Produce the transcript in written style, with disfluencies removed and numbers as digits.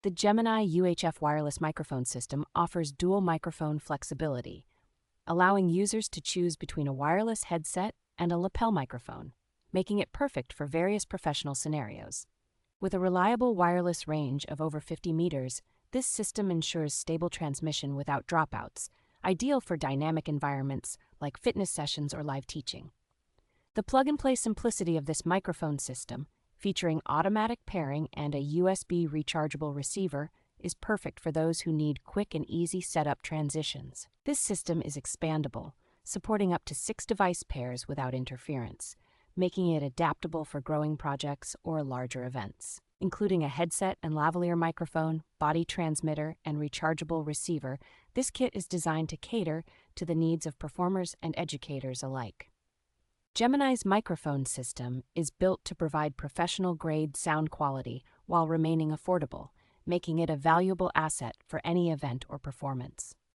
The Gemini UHF wireless microphone system offers dual microphone flexibility, allowing users to choose between a wireless headset and a lapel microphone, making it perfect for various professional scenarios. With a reliable wireless range of over 50 meters, this system ensures stable transmission without dropouts, ideal for dynamic environments like fitness sessions or live teaching. The plug-and-play simplicity of this microphone system, featuring automatic pairing and a USB rechargeable receiver, is perfect for those who need quick and easy setup transitions. This system is expandable, supporting up to 6 device pairs without interference, making it adaptable for growing projects or larger events. Including a headset and lavalier microphone, body transmitter, and rechargeable receiver, this kit is designed to cater to the needs of performers and educators alike. Gemini's microphone system is built to provide professional-grade sound quality while remaining affordable, making it a valuable asset for any event or performance.